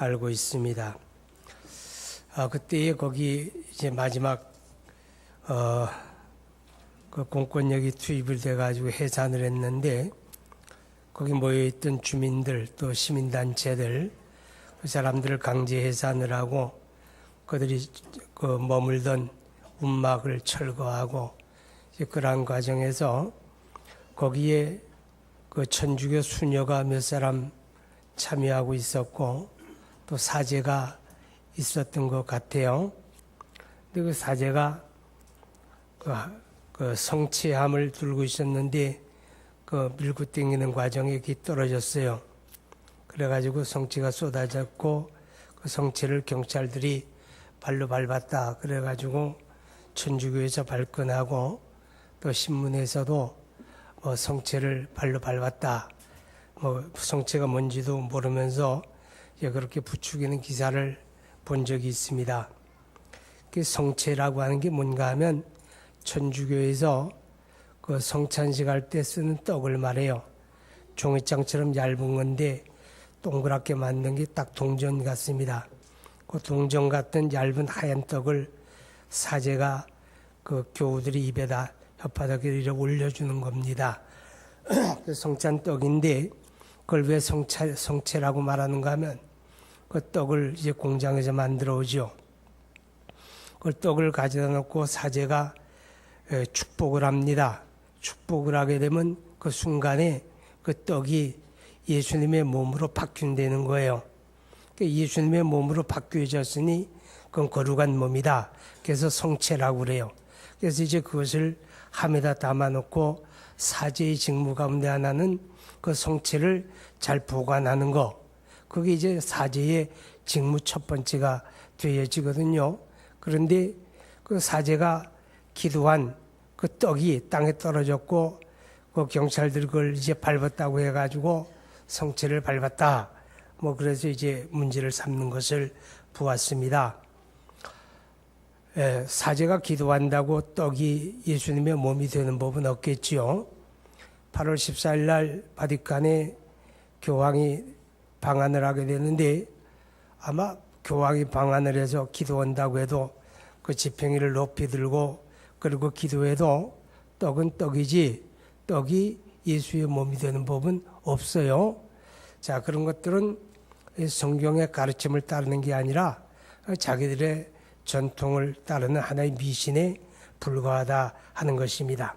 알고 있습니다. 그때에 거기 이제 마지막 그 공권력이 투입을 돼가지고 해산을 했는데 거기 모여있던 주민들 또 시민단체들 그 사람들을 강제 해산을 하고 그들이 그 머물던 움막을 철거하고 이제 그러한 과정에서 거기에 그 천주교 수녀가 몇 사람 참여하고 있었고 또 사제가 있었던 것 같아요. 근데 그 사제가 그 성체함을 들고 있었는데 그 밀고 당기는 과정에 기 떨어졌어요. 그래가지고 성체가 쏟아졌고 그 성체를 경찰들이 발로 밟았다. 그래가지고 천주교에서 발끈하고 또 신문에서도 뭐 성체를 발로 밟았다. 뭐 성체가 뭔지도 모르면서 그렇게 부추기는 기사를 본 적이 있습니다. 그 성체라고 하는 게 뭔가 하면 천주교에서 그 성찬식 할 때 쓰는 떡을 말해요. 종이장처럼 얇은 건데 동그랗게 만든 게 딱 동전 같습니다. 그 동전 같은 얇은 하얀 떡을 사제가 그 교우들이 입에다 혓바닥에 이렇게 올려주는 겁니다. 그 성찬떡인데 그걸 왜 성체라고 말하는가 하면 그 떡을 이제 공장에서 만들어 오죠. 그 떡을 가져다 놓고 사제가 축복을 합니다. 축복을 하게 되면 그 순간에 그 떡이 예수님의 몸으로 바뀐다는 거예요. 예수님의 몸으로 바뀌어졌으니 그건 거룩한 몸이다. 그래서 성체라고 그래요. 그래서 이제 그것을 함에다 담아놓고 사제의 직무 가운데 하나는 그 성체를 잘 보관하는 거. 그게 이제 사제의 직무 첫 번째가 되어지거든요. 그런데 그 사제가 기도한 그 떡이 땅에 떨어졌고 그 경찰들이 그걸 이제 밟았다고 해가지고 성체를 밟았다. 뭐 그래서 이제 문제를 삼는 것을 보았습니다. 사제가 기도한다고 떡이 예수님의 몸이 되는 법은 없겠지요. 8월 14일 날 바티칸에 교황이 방한을 하게 되는데 아마 교황이 방한을 해서 기도한다고 해도 그 지팡이를 높이 들고 그리고 기도해도 떡은 떡이지 떡이 예수의 몸이 되는 법은 없어요. 자, 그런 것들은 성경의 가르침을 따르는 게 아니라 자기들의 전통을 따르는 하나의 미신에 불과하다 하는 것입니다.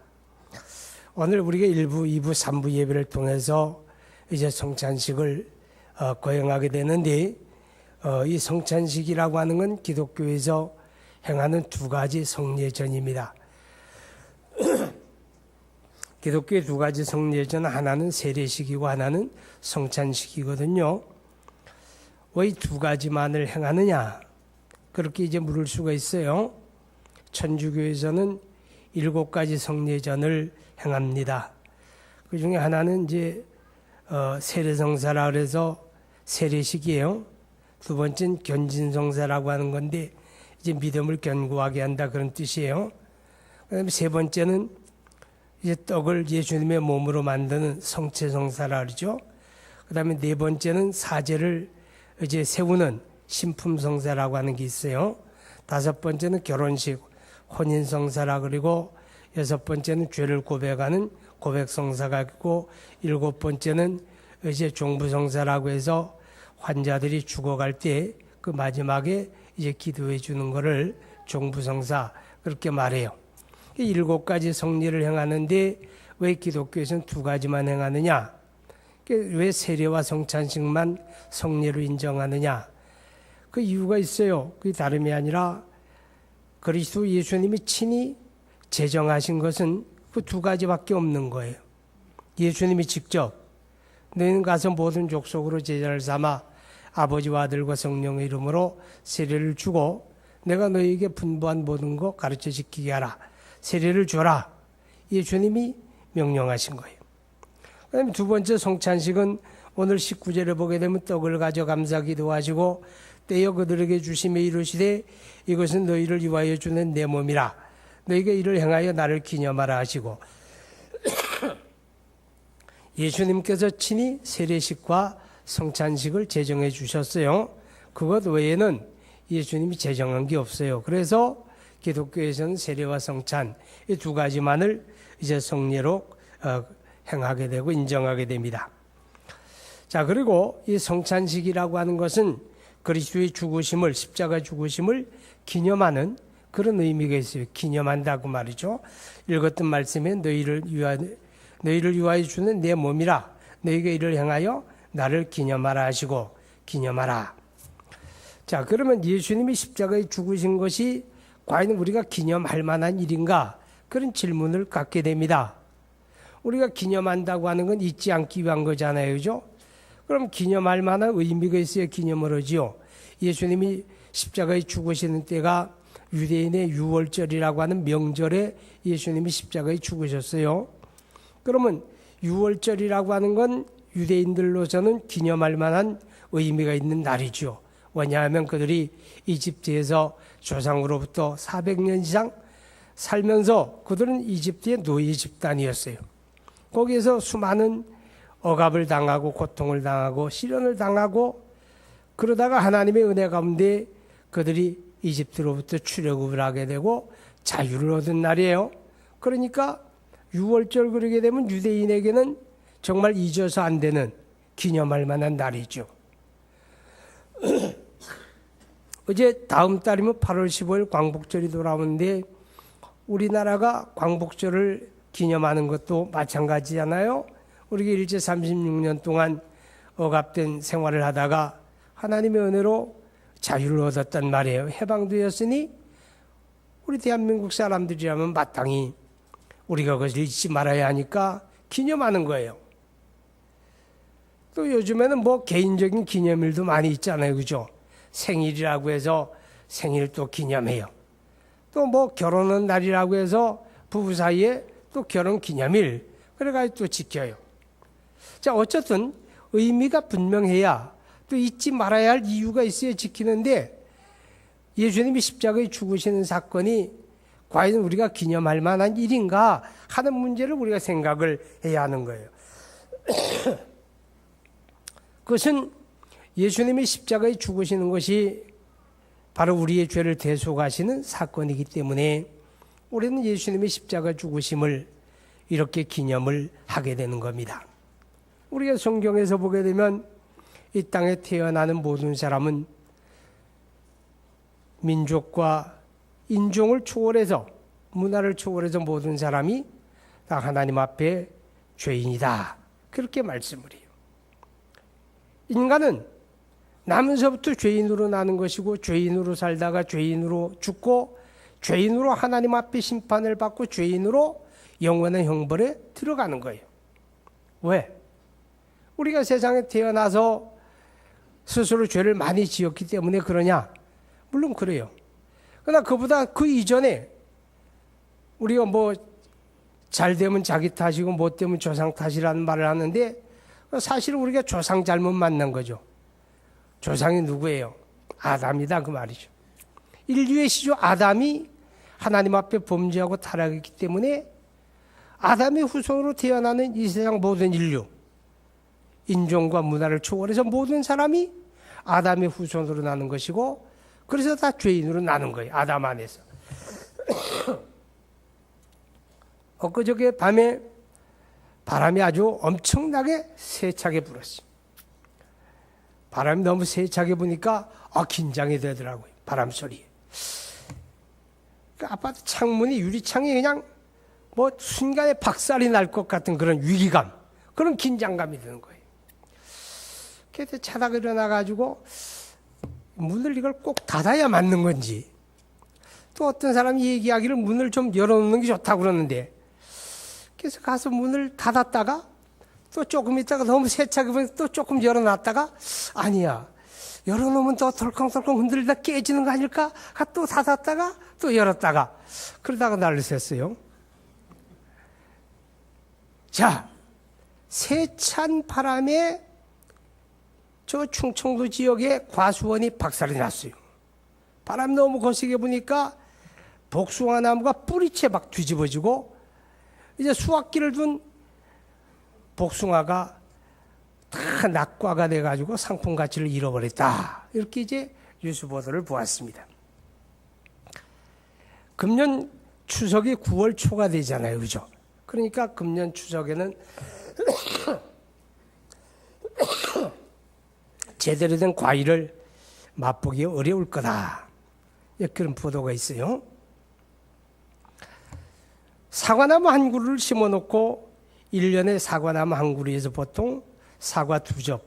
오늘 우리가 1부, 2부, 3부 예배를 통해서 이제 성찬식을 거행하게 되는데 이 성찬식이라고 하는 건 기독교에서 행하는 두 가지 성례전입니다. 기독교의 두 가지 성례전, 하나는 세례식이고 하나는 성찬식이거든요. 왜 이 두 가지만을 행하느냐? 그렇게 이제 물을 수가 있어요. 천주교에서는 7가지 성례전을 행합니다. 그 중에 하나는 이제 세례성사라 그래서 세례식이에요. 두 번째는 견진성사라고 하는 건데 이제 믿음을 견고하게 한다 그런 뜻이에요. 그다음에 세 번째는 이제 떡을 예수님의 몸으로 만드는 성체성사라 그러죠. 그다음에 네 번째는 사제를 이제 세우는 신품성사라고 하는 게 있어요. 다섯 번째는 결혼식, 혼인성사라 그리고 여섯 번째는 죄를 고백하는 고백성사가 있고 일곱 번째는 이제 종부성사라고 해서 환자들이 죽어갈 때 그 마지막에 이제 기도해 주는 거를 종부성사 그렇게 말해요. 7가지 성례를 행하는데 왜 기독교에서는 2가지만 행하느냐? 왜 세례와 성찬식만 성례로 인정하느냐? 그 이유가 있어요. 그게 다름이 아니라 그리스도 예수님이 친히 제정하신 것은 그 2가지밖에 없는 거예요. 예수님이 직접 너희는 가서 모든 족속으로 제자를 삼아 아버지와 아들과 성령의 이름으로 세례를 주고 내가 너희에게 분부한 모든 것 가르쳐 지키게 하라. 세례를 줘라. 예수님이 명령하신 거예요. 그다음에 두 번째 성찬식은 오늘 19절에 보게 되면 떡을 가져 감사 기도하시고 떼어 그들에게 주시며 이르시되 이것은 너희를 위하여 주는 내 몸이라. 너희가 이를 행하여 나를 기념하라 하시고 예수님께서 친히 세례식과 성찬식을 제정해 주셨어요. 그것 외에는 예수님이 제정한 게 없어요. 그래서 기독교에서는 세례와 성찬 이 두 가지만을 이제 성례로 행하게 되고 인정하게 됩니다. 자, 그리고 이 성찬식이라고 하는 것은 그리스도의 죽으심을, 십자가 죽으심을 기념하는 그런 의미가 있어요. 기념한다고 말이죠. 읽었던 말씀에 너희를 위하여 주는 내 몸이라 너희가 이를 행하여 나를 기념하라 하시고 기념하라. 자, 그러면 예수님이 십자가에 죽으신 것이 과연 우리가 기념할 만한 일인가? 그런 질문을 갖게 됩니다. 우리가 기념한다고 하는 건 잊지 않기 위한 거잖아요. 그죠? 그럼 기념할 만한 의미가 있어야 기념을 하지요. 예수님이 십자가에 죽으시는 때가 유대인의 유월절이라고 하는 명절에 예수님이 십자가에 죽으셨어요. 그러면 유월절이라고 하는 건 유대인들로서는 기념할 만한 의미가 있는 날이죠. 왜냐하면 그들이 이집트에서 조상으로부터 400년 이상 살면서 그들은 이집트의 노예 집단이었어요. 거기에서 수많은 억압을 당하고 고통을 당하고 시련을 당하고 그러다가 하나님의 은혜 가운데 그들이 이집트로부터 출애굽을 하게 되고 자유를 얻은 날이에요. 그러니까 6월절 그러게 되면 유대인에게는 정말 잊어서 안 되는 기념할 만한 날이죠. 이제 다음 달이면 8월 15일 광복절이 돌아오는데 우리나라가 광복절을 기념하는 것도 마찬가지잖아요. 우리가 일제 36년 동안 억압된 생활을 하다가 하나님의 은혜로 자유를 얻었단 말이에요. 해방되었으니 우리 대한민국 사람들이라면 마땅히 우리가 그것을 잊지 말아야 하니까 기념하는 거예요. 또 요즘에는 뭐 개인적인 기념일도 많이 있잖아요. 그죠? 생일이라고 해서 생일 또 기념해요. 또 뭐 결혼한 날이라고 해서 부부 사이에 또 결혼 기념일 그래가지고 또 지켜요. 자, 어쨌든 의미가 분명해야 또 잊지 말아야 할 이유가 있어야 지키는데 예수님이 십자가에 죽으시는 사건이 과연 우리가 기념할 만한 일인가 하는 문제를 우리가 생각을 해야 하는 거예요. 그것은 예수님이 십자가에 죽으시는 것이 바로 우리의 죄를 대속하시는 사건이기 때문에 우리는 예수님의 십자가 죽으심을 이렇게 기념을 하게 되는 겁니다. 우리가 성경에서 보게 되면 이 땅에 태어나는 모든 사람은 민족과 인종을 초월해서 문화를 초월해서 모든 사람이 다 하나님 앞에 죄인이다. 그렇게 말씀을 해요. 인간은 나면서부터 죄인으로 나는 것이고 죄인으로 살다가 죄인으로 죽고 죄인으로 하나님 앞에 심판을 받고 죄인으로 영원한 형벌에 들어가는 거예요. 왜? 우리가 세상에 태어나서 스스로 죄를 많이 지었기 때문에 그러냐? 물론 그래요. 그러나 그보다 그 이전에 우리가 뭐 잘 되면 자기 탓이고 못 되면 조상 탓이라는 말을 하는데 사실 우리가 조상 잘못 만난 거죠. 조상이 누구예요? 아담이다 그 말이죠. 인류의 시조 아담이 하나님 앞에 범죄하고 타락했기 때문에 아담의 후손으로 태어나는 이 세상 모든 인류, 인종과 문화를 초월해서 모든 사람이 아담의 후손으로 나는 것이고 그래서 다 죄인으로 나는 거예요. 아담 안에서. 엊그저께 밤에 바람이 아주 엄청나게 세차게 불었어요. 바람이 너무 세차게 부니까 긴장이 되더라고요. 바람 소리에. 그 아파트 창문이 유리창이 그냥 뭐 순간에 박살이 날 것 같은 그런 위기감, 그런 긴장감이 드는 거예요. 그래서 자다가 일어나가지고 문을 이걸 꼭 닫아야 맞는 건지 또 어떤 사람이 얘기하기를 문을 좀 열어놓는 게 좋다고 그러는데 그래서 가서 문을 닫았다가 또 조금 있다가 너무 세차게 보니까 또 조금 열어놨다가 아니야 열어놓으면 또 덜컹덜컹 흔들리다 깨지는 거 아닐까? 또 닫았다가 또 열었다가 그러다가 난리 샜어요. 자, 세찬 바람에 저 충청도 지역에 과수원이 박살이 났어요. 바람 너무 거세게 부니까 복숭아 나무가 뿌리채 막 뒤집어지고 이제 수확기를 둔 복숭아가 다 낙과가 돼가지고 상품 가치를 잃어버렸다. 이렇게 이제 뉴스 보도를 보았습니다. 금년 추석이 9월 초가 되잖아요. 그죠? 그러니까 금년 추석에는 제대로 된 과일을 맛보기 어려울 거다. 그런 보도가 있어요. 사과나무 한 그루를 심어놓고 1년에 사과나무 한 그루에서 보통 사과 2접을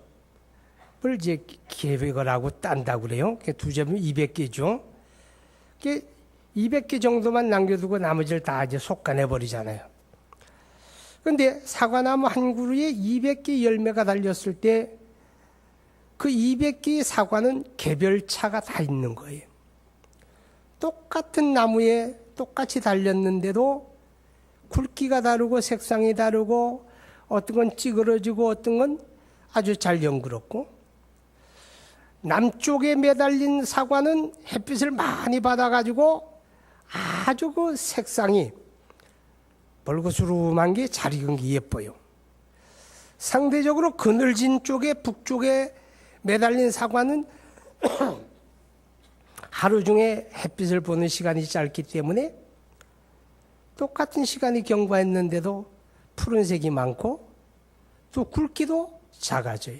이제 계획을 하고 딴다고 그래요. 2접이면 200개죠. 200개 정도만 남겨두고 나머지를 다 이제 솎아내버리잖아요. 그런데 사과나무 한 그루에 200개 열매가 달렸을 때 그 200개의 사과는 개별차가 다 있는 거예요. 똑같은 나무에 똑같이 달렸는데도 굵기가 다르고 색상이 다르고 어떤 건 찌그러지고 어떤 건 아주 잘 연그럽고, 남쪽에 매달린 사과는 햇빛을 많이 받아가지고 아주 그 색상이 벌거스름한 게 잘 익은 게 예뻐요. 상대적으로 그늘진 쪽에 북쪽에 매달린 사과는 하루 중에 햇빛을 보는 시간이 짧기 때문에 똑같은 시간이 경과했는데도 푸른색이 많고 또 굵기도 작아져요.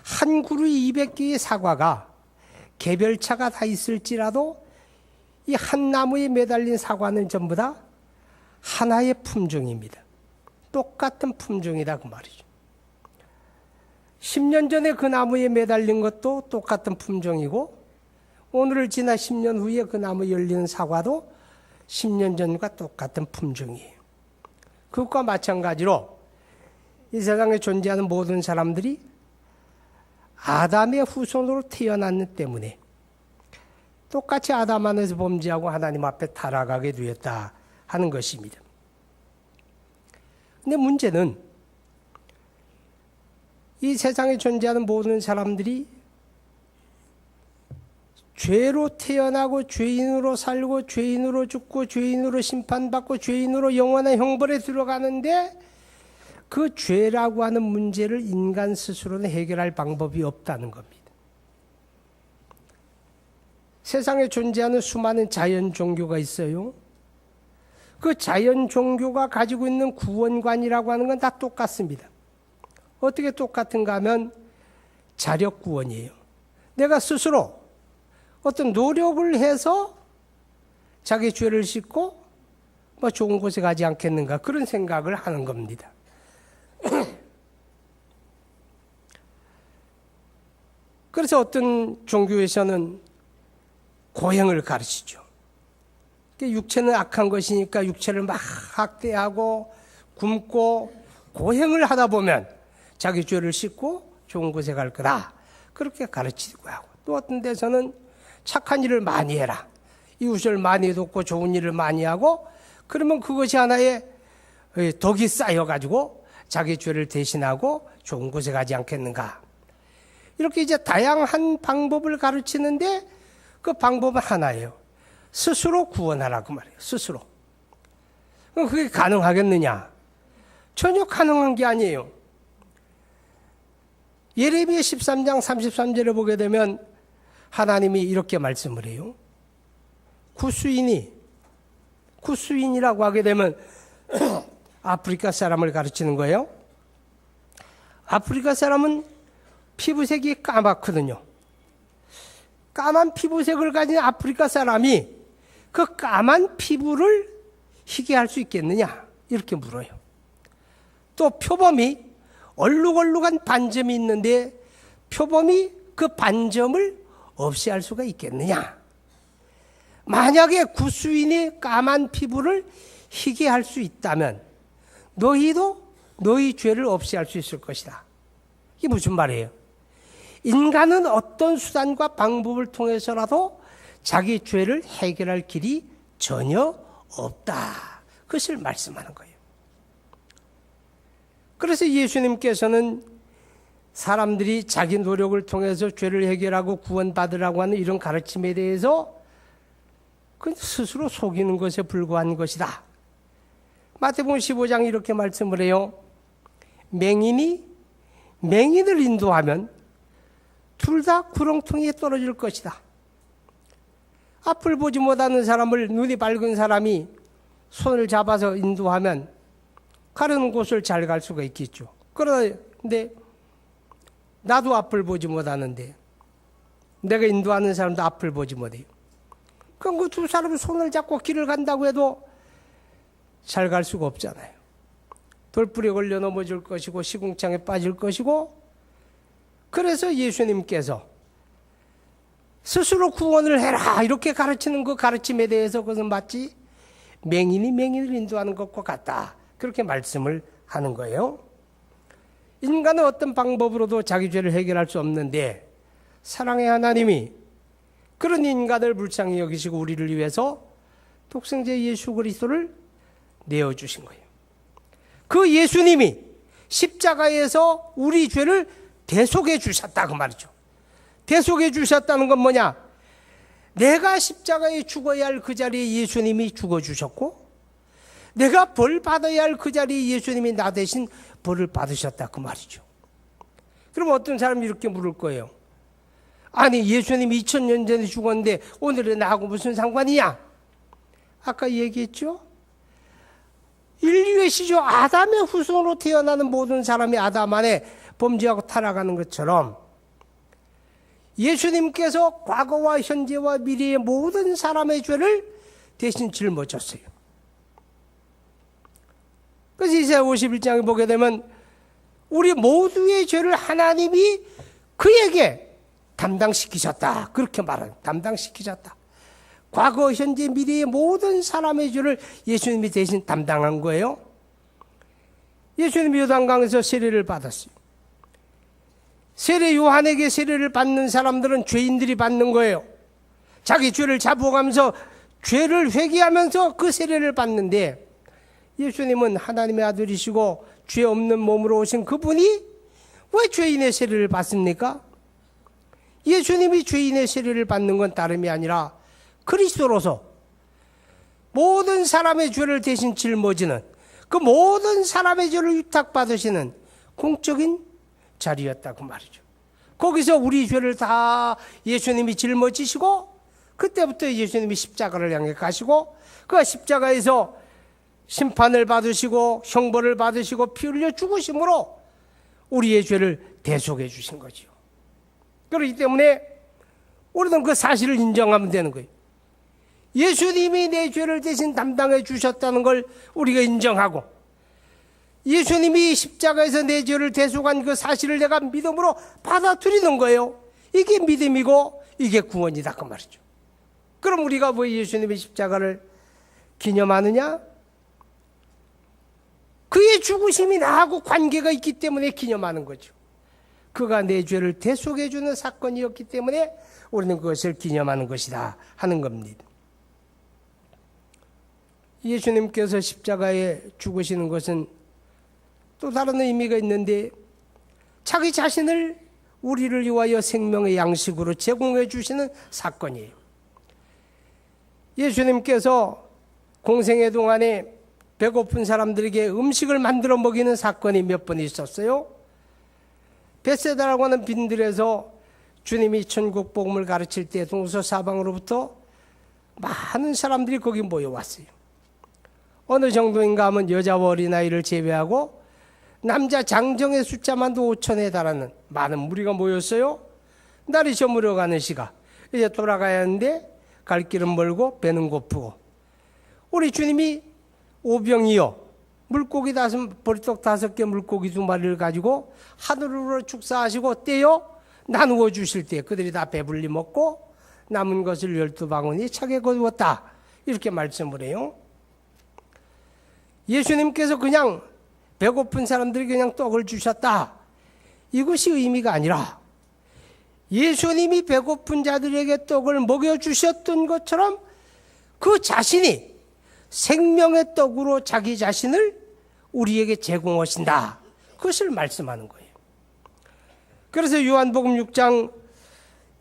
한 그루 200개의 사과가 개별차가 다 있을지라도 이 한 나무에 매달린 사과는 전부 다 하나의 품종입니다. 똑같은 품종이다 그 말이죠. 10년 전에 그 나무에 매달린 것도 똑같은 품종이고, 오늘을 지나 10년 후에 그 나무에 열리는 사과도 10년 전과 똑같은 품종이에요. 그것과 마찬가지로 이 세상에 존재하는 모든 사람들이 아담의 후손으로 태어났기 때문에 똑같이 아담 안에서 범죄하고 하나님 앞에 타락하게 되었다 하는 것입니다. 근데 문제는 이 세상에 존재하는 모든 사람들이 죄로 태어나고 죄인으로 살고 죄인으로 죽고 죄인으로 심판받고 죄인으로 영원한 형벌에 들어가는데, 그 죄라고 하는 문제를 인간 스스로는 해결할 방법이 없다는 겁니다. 세상에 존재하는 수많은 자연 종교가 있어요. 그 자연 종교가 가지고 있는 구원관이라고 하는 건 다 똑같습니다. 어떻게 똑같은가 하면 자력 구원이에요. 내가 스스로 어떤 노력을 해서 자기 죄를 씻고 뭐 좋은 곳에 가지 않겠는가, 그런 생각을 하는 겁니다. 그래서 어떤 종교에서는 고행을 가르치죠. 육체는 악한 것이니까 육체를 막 학대하고 굶고 고행을 하다 보면 자기 죄를 씻고 좋은 곳에 갈 거다, 그렇게 가르치고 하고, 또 어떤 데서는 착한 일을 많이 해라, 이웃을 많이 돕고 좋은 일을 많이 하고, 그러면 그것이 하나의 덕이 쌓여가지고 자기 죄를 대신하고 좋은 곳에 가지 않겠는가. 이렇게 이제 다양한 방법을 가르치는데 그 방법은 하나예요. 스스로 구원하라고 말해요. 스스로. 그럼 그게 가능하겠느냐? 전혀 가능한 게 아니에요. 예레미야 13장 33절을 보게 되면 하나님이 이렇게 말씀을 해요. 구스인이라고 하게 되면 아프리카 사람을 가르치는 거예요. 아프리카 사람은 피부색이 까맣거든요. 까만 피부색을 가진 아프리카 사람이 그 까만 피부를 희게 할 수 있겠느냐, 이렇게 물어요. 또 표범이 얼룩얼룩한 반점이 있는데 표범이 그 반점을 없이 할 수가 있겠느냐. 만약에 구스인이 까만 피부를 희게 할 수 있다면 너희도 너희 죄를 없이 할 수 있을 것이다. 이게 무슨 말이에요? 인간은 어떤 수단과 방법을 통해서라도 자기 죄를 해결할 길이 전혀 없다, 그것을 말씀하는 거예요. 그래서 예수님께서는 사람들이 자기 노력을 통해서 죄를 해결하고 구원받으라고 하는 이런 가르침에 대해서 그 스스로 속이는 것에 불과한 것이다. 마태복음 15장 이렇게 말씀을 해요. 맹인이 맹인을 인도하면 둘 다 구렁텅이에 떨어질 것이다. 앞을 보지 못하는 사람을 눈이 밝은 사람이 손을 잡아서 인도하면 가려는 곳을 잘 갈 수가 있겠죠. 그런데 나도 앞을 보지 못하는데 내가 인도하는 사람도 앞을 보지 못해요. 그럼 그 두 사람이 손을 잡고 길을 간다고 해도 잘 갈 수가 없잖아요. 돌불에 걸려 넘어질 것이고 시궁창에 빠질 것이고, 그래서 예수님께서 스스로 구원을 해라 이렇게 가르치는 그 가르침에 대해서 그것은 마치 맹인이 맹인을 인도하는 것과 같다, 그렇게 말씀을 하는 거예요. 인간은 어떤 방법으로도 자기 죄를 해결할 수 없는데 사랑의 하나님이 그런 인간을 불쌍히 여기시고 우리를 위해서 독생자 예수 그리스도를 내어주신 거예요. 그 예수님이 십자가에서 우리 죄를 대속해 주셨다 그 말이죠. 대속해 주셨다는 건 뭐냐? 내가 십자가에 죽어야 할 그 자리에 예수님이 죽어주셨고, 내가 벌 받아야 할 그 자리에 예수님이 나 대신 벌을 받으셨다 그 말이죠. 그럼 어떤 사람이 이렇게 물을 거예요. 아니 예수님이 2000년 전에 죽었는데 오늘은 나하고 무슨 상관이냐? 아까 얘기했죠. 인류의 시조 아담의 후손으로 태어나는 모든 사람이 아담 안에 범죄하고 타락하는 것처럼 예수님께서 과거와 현재와 미래의 모든 사람의 죄를 대신 짊어졌어요. 그래서 이사야 51장에 보게 되면 우리 모두의 죄를 하나님이 그에게 담당시키셨다, 그렇게 말해요. 담당시키셨다. 과거, 현재, 미래의 모든 사람의 죄를 예수님이 대신 담당한 거예요. 예수님이 요단강에서 세례를 받았어요. 세례 요한에게 세례를 받는 사람들은 죄인들이 받는 거예요. 자기 죄를 자부하면서 죄를 회개하면서 그 세례를 받는데, 예수님은 하나님의 아들이시고 죄 없는 몸으로 오신 그분이 왜 죄인의 세례를 받습니까? 예수님이 죄인의 세례를 받는 건 다름이 아니라 그리스도로서 모든 사람의 죄를 대신 짊어지는, 그 모든 사람의 죄를 위탁받으시는 공적인 자리였다 그 말이죠. 거기서 우리 죄를 다 예수님이 짊어지시고, 그때부터 예수님이 십자가를 향해 가시고, 그 십자가에서 심판을 받으시고 형벌을 받으시고 피 흘려 죽으심으로 우리의 죄를 대속해 주신 거죠. 그렇기 때문에 우리는 그 사실을 인정하면 되는 거예요. 예수님이 내 죄를 대신 담당해 주셨다는 걸 우리가 인정하고, 예수님이 십자가에서 내 죄를 대속한 그 사실을 내가 믿음으로 받아들이는 거예요. 이게 믿음이고 이게 구원이다 그 말이죠. 그럼 우리가 왜 예수님의 십자가를 기념하느냐? 그의 죽으심이 나하고 관계가 있기 때문에 기념하는 거죠. 그가 내 죄를 대속해 주는 사건이었기 때문에 우리는 그것을 기념하는 것이다 하는 겁니다. 예수님께서 십자가에 죽으시는 것은 또 다른 의미가 있는데, 자기 자신을 우리를 위하여 생명의 양식으로 제공해 주시는 사건이에요. 예수님께서 공생애 동안에 배고픈 사람들에게 음식을 만들어 먹이는 사건이 몇 번 있었어요. 벳세다라고 하는 빈들에서 주님이 천국 복음을 가르칠 때 동서사방으로부터 많은 사람들이 거기 모여왔어요. 어느 정도인가 하면 여자와 어린아이를 제외하고 남자 장정의 숫자만도 5천에 달하는 많은 무리가 모였어요. 날이 저물어가는 시각, 이제 돌아가야 하는데 갈 길은 멀고 배는 고프고, 우리 주님이 오병이어 물고기 보리떡 5개 물고기 2마리를 가지고 하늘으로 축사하시고 떼어 나누어 주실 때 그들이 다 배불리 먹고 남은 것을 12바구니 차게 거두었다, 이렇게 말씀을 해요. 예수님께서 그냥 배고픈 사람들에게 그냥 떡을 주셨다, 이것이 의미가 아니라 예수님이 배고픈 자들에게 떡을 먹여주셨던 것처럼 그 자신이 생명의 떡으로 자기 자신을 우리에게 제공하신다, 그것을 말씀하는 거예요. 그래서 요한복음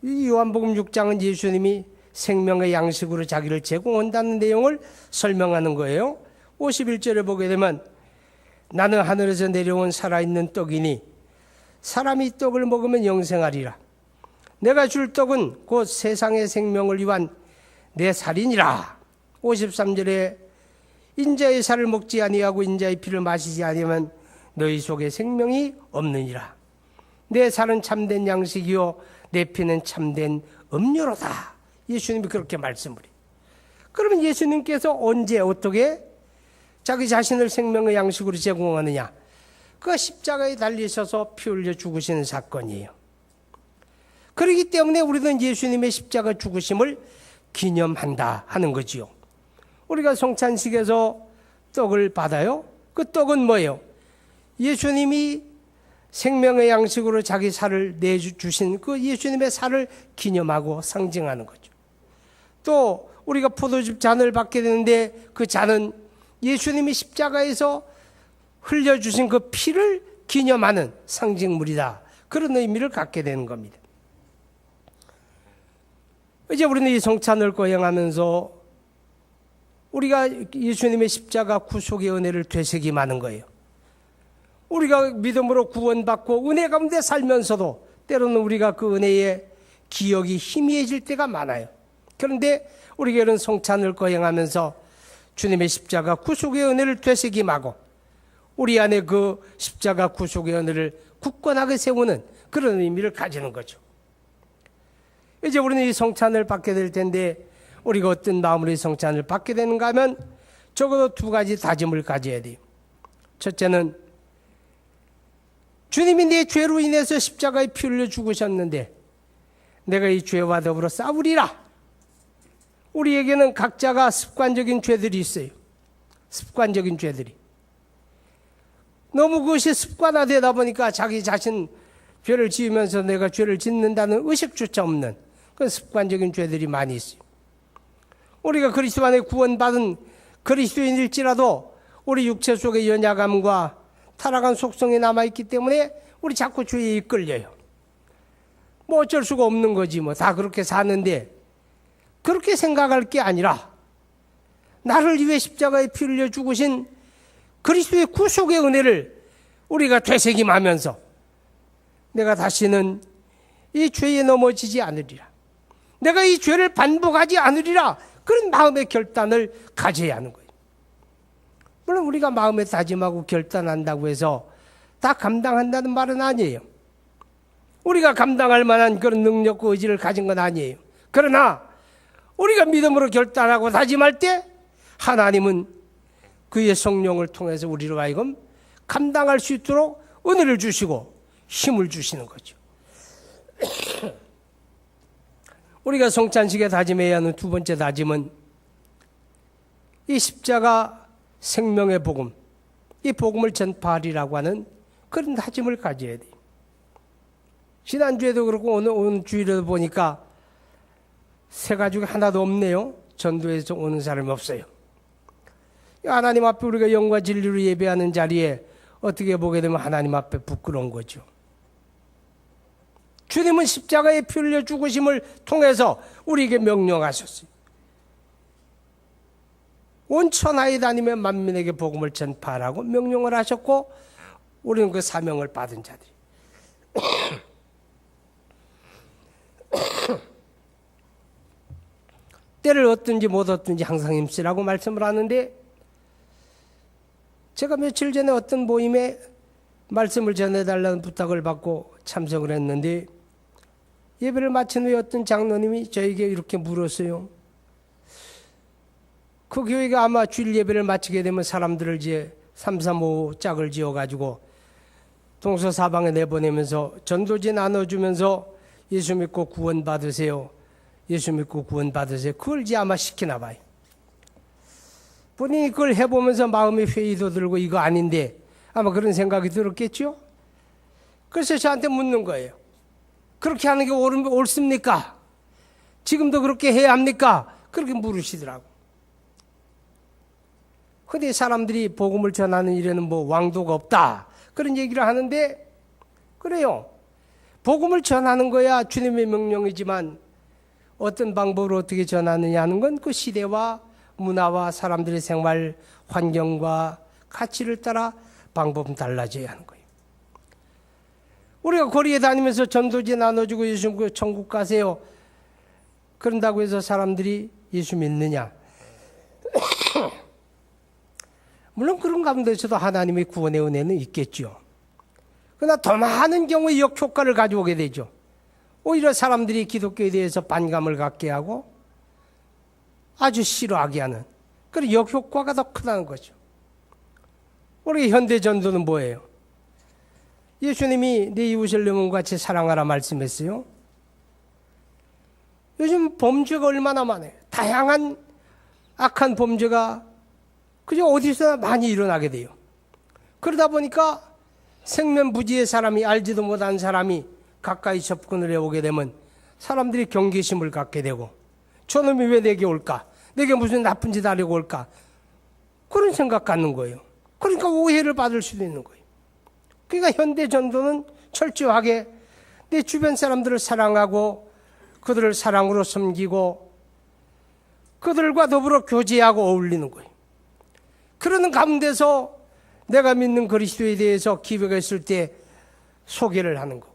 6장은 예수님이 생명의 양식으로 자기를 제공한다는 내용을 설명하는 거예요. 51절에 보게 되면 나는 하늘에서 내려온 살아있는 떡이니 사람이 떡을 먹으면 영생하리라. 내가 줄 떡은 곧 세상의 생명을 위한 내 살이니라. 53절에 인자의 살을 먹지 아니하고 인자의 피를 마시지 아니하면 너희 속에 생명이 없느니라. 내 살은 참된 양식이요 내 피는 참된 음료로다. 예수님이 그렇게 말씀을 해요. 그러면 예수님께서 언제 어떻게 자기 자신을 생명의 양식으로 제공하느냐? 그 십자가에 달리셔서 피 흘려 죽으시는 사건이에요. 그렇기 때문에 우리는 예수님의 십자가 죽으심을 기념한다 하는 거지요. 우리가 성찬식에서 떡을 받아요. 그 떡은 뭐예요? 예수님이 생명의 양식으로 자기 살을 내주신 그 예수님의 살을 기념하고 상징하는 거죠. 또 우리가 포도즙 잔을 받게 되는데 그 잔은 예수님이 십자가에서 흘려주신 그 피를 기념하는 상징물이다. 그런 의미를 갖게 되는 겁니다. 이제 우리는 이 성찬을 거행하면서 우리가 예수님의 십자가 구속의 은혜를 되새김하는 거예요. 우리가 믿음으로 구원받고 은혜 가운데 살면서도 때로는 우리가 그 은혜의 기억이 희미해질 때가 많아요. 그런데 우리가 이런 성찬을 거행하면서 주님의 십자가 구속의 은혜를 되새김하고 우리 안에 그 십자가 구속의 은혜를 굳건하게 세우는 그런 의미를 가지는 거죠. 이제 우리는 이 성찬을 받게 될 텐데 우리가 어떤 마음으로 이 성찬을 받게 되는가 하면 적어도 두 가지 다짐을 가져야 돼요. 첫째는 주님이 내 죄로 인해서 십자가에 피 흘려 죽으셨는데 내가 이 죄와 더불어 싸우리라. 우리에게는 각자가 습관적인 죄들이 있어요. 습관적인 죄들이. 너무 그것이 습관화되다 보니까 자기 자신 죄를 지으면서 내가 죄를 짓는다는 의식조차 없는 그런 습관적인 죄들이 많이 있어요. 우리가 그리스도 안에 구원받은 그리스도인일지라도 우리 육체 속에 연약함과 타락한 속성이 남아있기 때문에 우리 자꾸 죄에 이끌려요. 뭐 어쩔 수가 없는 거지 뭐 다 그렇게 사는데 그렇게 생각할 게 아니라 나를 위해 십자가에 피 흘려 죽으신 그리스도의 구속의 은혜를 우리가 되새김하면서 내가 다시는 이 죄에 넘어지지 않으리라. 내가 이 죄를 반복하지 않으리라. 그런 마음의 결단을 가져야 하는 거예요. 물론 우리가 마음에 다짐하고 결단한다고 해서 다 감당한다는 말은 아니에요. 우리가 감당할 만한 그런 능력과 의지를 가진 건 아니에요. 그러나 우리가 믿음으로 결단하고 다짐할 때 하나님은 그의 성령을 통해서 우리로 하여금 감당할 수 있도록 은혜를 주시고 힘을 주시는 거죠. 우리가 성찬식에 다짐해야 하는 두 번째 다짐은 이 십자가 생명의 복음, 이 복음을 전파하리라고 하는 그런 다짐을 가져야 돼요. 지난주에도 그렇고 오늘 주일에도 보니까 새 가족이 하나도 없네요. 전도에서 오는 사람이 없어요. 하나님 앞에 우리가 영과 진리로 예배하는 자리에 어떻게 보게 되면 하나님 앞에 부끄러운 거죠. 주님은 십자가에 피 흘려 죽으심을 통해서 우리에게 명령하셨어요. 온 천하에 다니며 만민에게 복음을 전파하라고 명령을 하셨고 우리는 그 사명을 받은 자들이 때를 얻든지 못 얻든지 항상 힘쓰라고 말씀을 하는데 제가 며칠 전에 어떤 모임에 말씀을 전해달라는 부탁을 받고 참석을 했는데 예배를 마친 후에 어떤 장로님이 저에게 이렇게 물었어요. 그 교회가 아마 주일 예배를 마치게 되면 사람들을 이제 335 짝을 지어가지고 동서사방에 내보내면서 전도지 나눠주면서 예수 믿고 구원 받으세요. 예수 믿고 구원 받으세요. 그걸 이제 아마 시키나 봐요. 본인이 그걸 해보면서 마음의 회의도 들고 이거 아닌데 아마 그런 생각이 들었겠죠? 그래서 저한테 묻는 거예요. 그렇게 하는 게 옳습니까? 지금도 그렇게 해야 합니까? 그렇게 물으시더라고. 근데 사람들이 복음을 전하는 일에는 뭐 왕도가 없다. 그런 얘기를 하는데 그래요. 복음을 전하는 거야 주님의 명령이지만 어떤 방법으로 어떻게 전하느냐 하는 건 그 시대와 문화와 사람들의 생활 환경과 가치를 따라 방법은 달라져야 하는 거예요. 우리가 거리에 다니면서 전도지 나눠주고 예수 믿고 천국 가세요. 그런다고 해서 사람들이 예수 믿느냐? 물론 그런 가운데서도 하나님의 구원의 은혜는 있겠죠. 그러나 더 많은 경우에 역효과를 가져오게 되죠. 오히려 사람들이 기독교에 대해서 반감을 갖게 하고 아주 싫어하게 하는 그런 역효과가 더 크다는 거죠. 우리 현대 전도는 뭐예요? 예수님이 내 이웃을 내 몸과 같이 사랑하라 말씀했어요. 요즘 범죄가 얼마나 많아요. 다양한 악한 범죄가 그저 어디서나 많이 일어나게 돼요. 그러다 보니까 생면부지의 사람이, 알지도 못한 사람이 가까이 접근을 해오게 되면 사람들이 경계심을 갖게 되고, 저놈이 왜 내게 올까? 내게 무슨 나쁜 짓 하려고 올까? 그런 생각 갖는 거예요. 그러니까 오해를 받을 수도 있는 거예요. 그러니까 현대 전도는 철저하게 내 주변 사람들을 사랑하고 그들을 사랑으로 섬기고 그들과 더불어 교제하고 어울리는 거예요. 그러는 가운데서 내가 믿는 그리스도에 대해서 기회가 있을 때 소개를 하는 거고,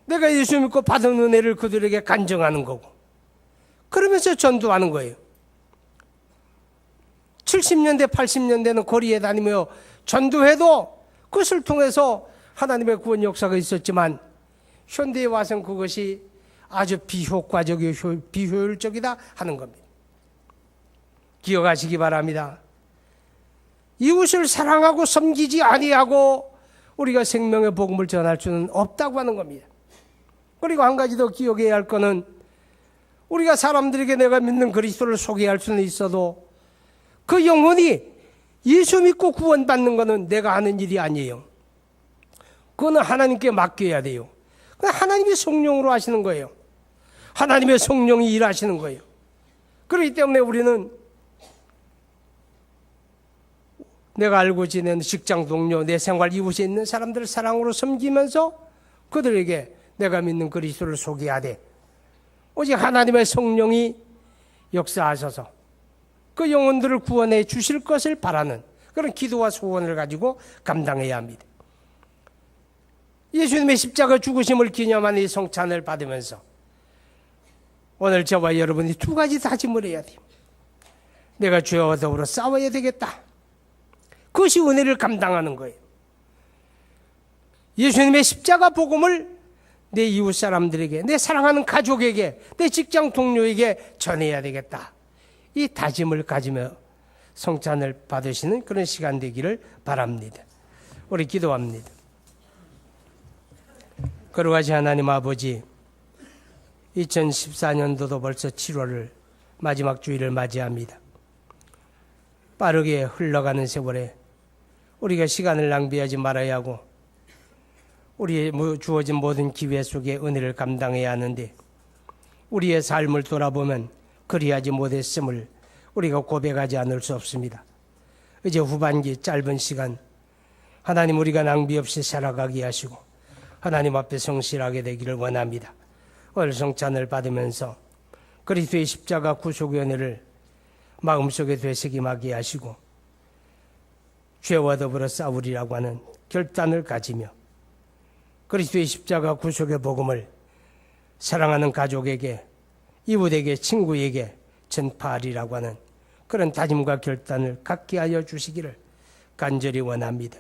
내가 예수 믿고 받은 은혜를 그들에게 간증하는 거고, 그러면서 전도하는 거예요. 70년대, 80년대는 거리에 다니며 전도해도 그것을 통해서 하나님의 구원 역사가 있었지만, 현대에 와서는 그것이 아주 비효과적이고 비효율적이다 하는 겁니다. 기억하시기 바랍니다. 이웃을 사랑하고 섬기지 아니하고 우리가 생명의 복음을 전할 수는 없다고 하는 겁니다. 그리고 한 가지 더 기억해야 할 것은, 우리가 사람들에게 내가 믿는 그리스도를 소개할 수는 있어도 그 영혼이 예수 믿고 구원받는 것은 내가 하는 일이 아니에요. 그거는 하나님께 맡겨야 돼요. 그건 하나님의 성령으로 하시는 거예요. 하나님의 성령이 일하시는 거예요. 그렇기 때문에 우리는 내가 알고 지내는 직장 동료, 내 생활 이웃에 있는 사람들을 사랑으로 섬기면서 그들에게 내가 믿는 그리스도를 소개하되, 오직 하나님의 성령이 역사하셔서 그 영혼들을 구원해 주실 것을 바라는 그런 기도와 소원을 가지고 감당해야 합니다. 예수님의 십자가 죽으심을 기념하는 이 성찬을 받으면서 오늘 저와 여러분이 두 가지 다짐을 해야 돼요. 내가 죄와 더불어 싸워야 되겠다. 그것이 은혜를 감당하는 거예요. 예수님의 십자가 복음을 내 이웃 사람들에게, 내 사랑하는 가족에게, 내 직장 동료에게 전해야 되겠다. 이 다짐을 가지며 성찬을 받으시는 그런 시간 되기를 바랍니다. 우리 기도합니다. 거룩하신 하나님 아버지, 2014년도도 벌써 7월을 마지막 주일을 맞이합니다. 빠르게 흘러가는 세월에 우리가 시간을 낭비하지 말아야 하고 우리의 주어진 모든 기회 속에 은혜를 감당해야 하는데, 우리의 삶을 돌아보면 그리하지 못했음을 우리가 고백하지 않을 수 없습니다. 이제 후반기 짧은 시간 하나님 우리가 낭비 없이 살아가게 하시고 하나님 앞에 성실하게 되기를 원합니다. 오늘 성찬을 받으면서 그리스도의 십자가 구속의 은혜를 마음속에 되새김하게 하시고 죄와 더불어 싸우리라고 하는 결단을 가지며 그리스도의 십자가 구속의 복음을 사랑하는 가족에게, 이웃에게, 친구에게 전파하리라고 하는 그런 다짐과 결단을 갖게 하여 주시기를 간절히 원합니다.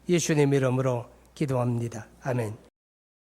예수님의 이름으로 기도합니다. 아멘.